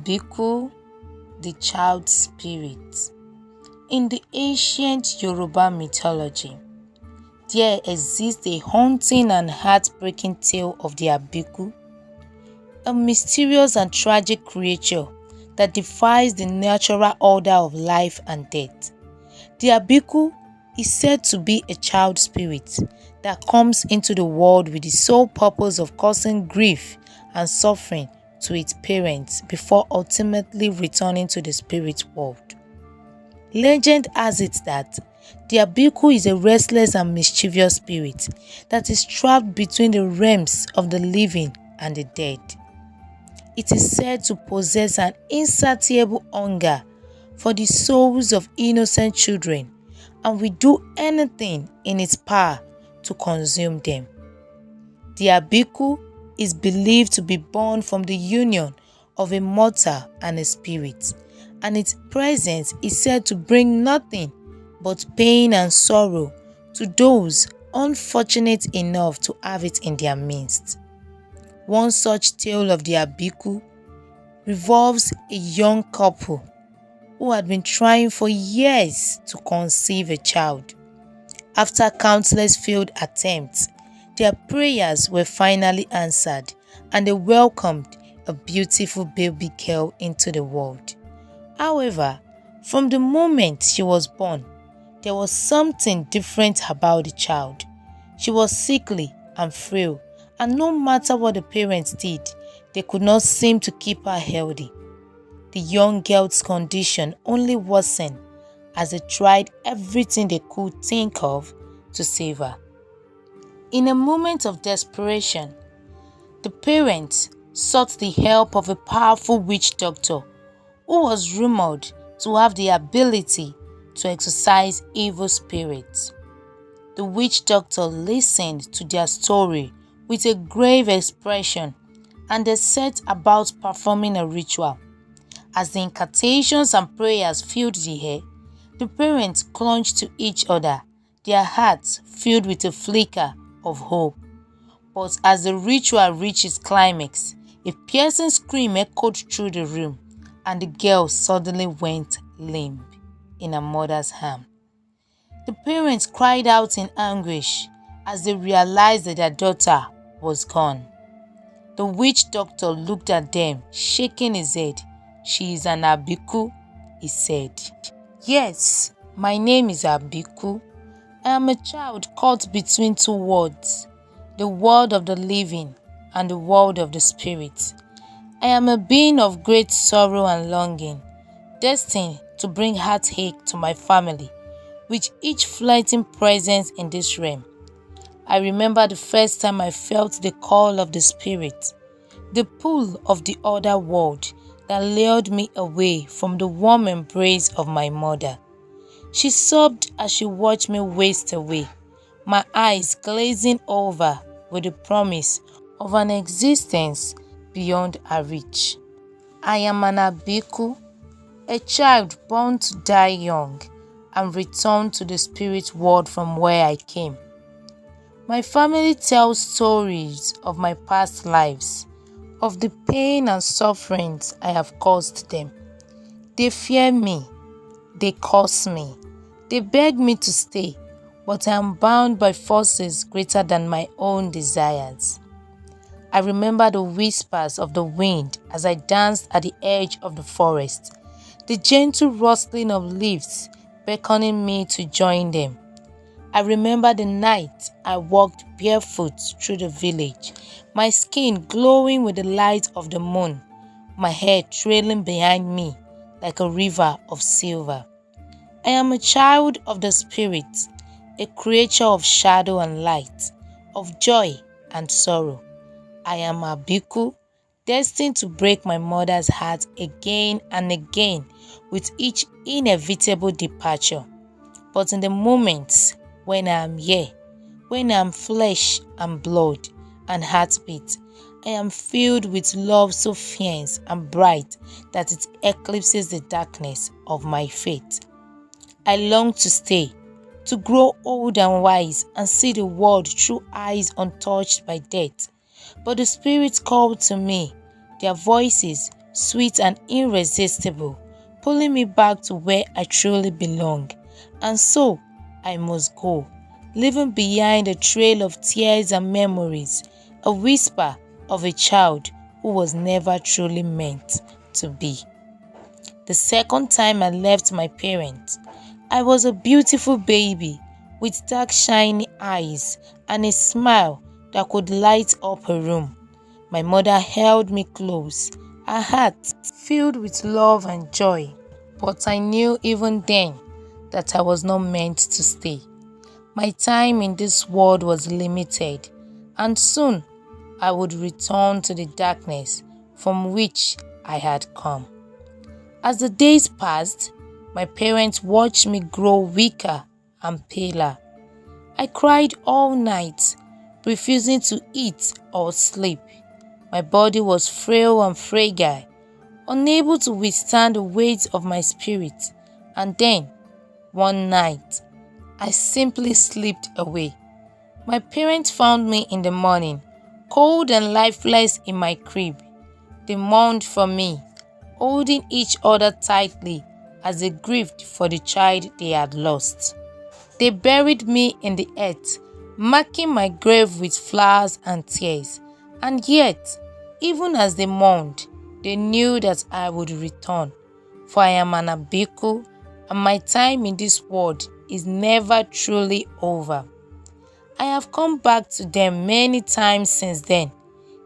Àbíkú, the child spirit. In the ancient Yoruba mythology, there exists a haunting and heartbreaking tale of the Àbíkú, a mysterious and tragic creature that defies the natural order of life and death. The Àbíkú is said to be a child spirit that comes into the world with the sole purpose of causing grief and suffering to its parents before ultimately returning to the spirit world. Legend has it that the Àbíkú is a restless and mischievous spirit that is trapped between the realms of the living and the dead. It is said to possess an insatiable hunger for the souls of innocent children and will do anything in its power to consume them. The Àbíkú is believed to be born from the union of a mortal and a spirit, and its presence is said to bring nothing but pain and sorrow to those unfortunate enough to have it in their midst. One such tale of the Àbíkú revolves a young couple who had been trying for years to conceive a child. After countless failed attempts, their prayers were finally answered and they welcomed a beautiful baby girl into the world. However, from the moment she was born, there was something different about the child. She was sickly and frail, and no matter what the parents did, they could not seem to keep her healthy. The young girl's condition only worsened as they tried everything they could think of to save her. In a moment of desperation, the parents sought the help of a powerful witch doctor who was rumored to have the ability to exorcise evil spirits. The witch doctor listened to their story with a grave expression and they set about performing a ritual. As the incantations and prayers filled the air, the parents clung to each other, their hearts filled with a flicker of hope. But as the ritual reached its climax, a piercing scream echoed through the room, and the girl suddenly went limp in her mother's arms. The parents cried out in anguish as they realized that their daughter was gone. The witch doctor looked at them, shaking his head. "She is an Àbíkú," he said. "Yes, my name is Àbíkú. I am a child caught between two worlds, the world of the living and the world of the spirit. I am a being of great sorrow and longing, destined to bring heartache to my family with each fleeting presence in this realm. I remember the first time I felt the call of the spirit, the pull of the other world that lured me away from the warm embrace of my mother. She sobbed as she watched me waste away, my eyes glazing over with the promise of an existence beyond her reach. I am an Àbíkú, a child born to die young and return to the spirit world from where I came. My family tells stories of my past lives, of the pain and sufferings I have caused them. They fear me, they curse me, they beg me to stay, but I am bound by forces greater than my own desires. I remember the whispers of the wind as I danced at the edge of the forest, the gentle rustling of leaves beckoning me to join them. I remember the night I walked barefoot through the village, my skin glowing with the light of the moon, my hair trailing behind me like a river of silver. I am a child of the spirit, a creature of shadow and light, of joy and sorrow. I am Àbíkú, destined to break my mother's heart again and again with each inevitable departure. But in the moments when I am here, when I am flesh and blood and heartbeat, I am filled with love so fierce and bright that it eclipses the darkness of my fate. I long to stay, to grow old and wise and see the world through eyes untouched by death. But the spirits call to me, their voices sweet and irresistible, pulling me back to where I truly belong. And so I must go, leaving behind a trail of tears and memories, a whisper of a child who was never truly meant to be. The second time I left my parents, I was a beautiful baby with dark shiny eyes and a smile that could light up a room. My mother held me close, her heart filled with love and joy. But I knew even then that I was not meant to stay. My time in this world was limited, and soon I would return to the darkness from which I had come. As the days passed, my parents watched me grow weaker and paler. I cried all night, refusing to eat or sleep. My body was frail and fragile, unable to withstand the weight of my spirit. And then, one night, I simply slipped away. My parents found me in the morning, cold and lifeless in my crib. They mourned for me, holding each other tightly as they grieved for the child they had lost. They buried me in the earth, marking my grave with flowers and tears. And yet, even as they mourned, they knew that I would return. For I am an Àbíkú, and my time in this world is never truly over. I have come back to them many times since then,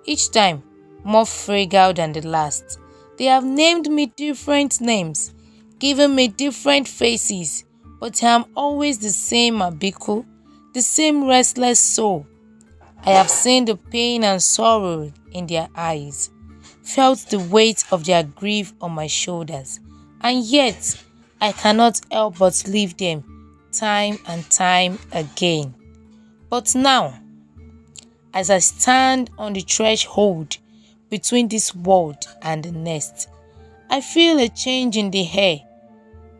each time more fragile than the last. They have named me different names, given me different faces, but I am always the same Àbíkú, the same restless soul. I have seen the pain and sorrow in their eyes, felt the weight of their grief on my shoulders, and yet I cannot help but leave them time and time again. But now, as I stand on the threshold between this world and the next, I feel a change in the air.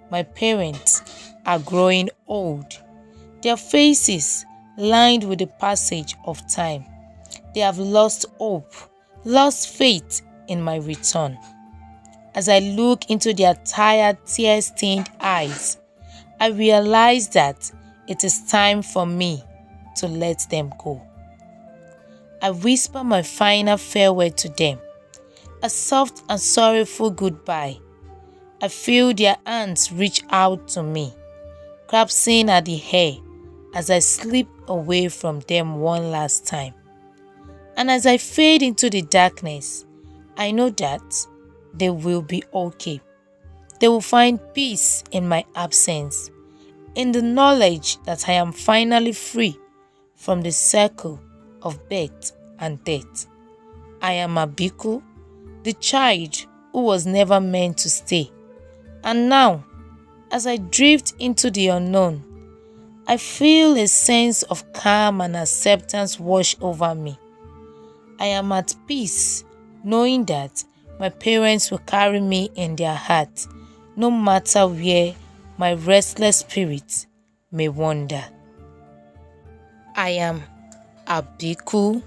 My parents are growing old, their faces lined with the passage of time. They have lost hope, lost faith in my return. As I look into their tired, tear-stained eyes, I realize that it is time for me to let them go. I whisper my final farewell to them, a soft and sorrowful goodbye. I feel their hands reach out to me, grasping at the hair as I slip away from them one last time. And as I fade into the darkness, I know that they will be okay. They will find peace in my absence, in the knowledge that I am finally free from the circle of birth and death. I am Àbíkú, the child who was never meant to stay. And now, as I drift into the unknown, I feel a sense of calm and acceptance wash over me. I am at peace, knowing that my parents will carry me in their hearts, no matter where my restless spirit may wander. I am Àbíkú.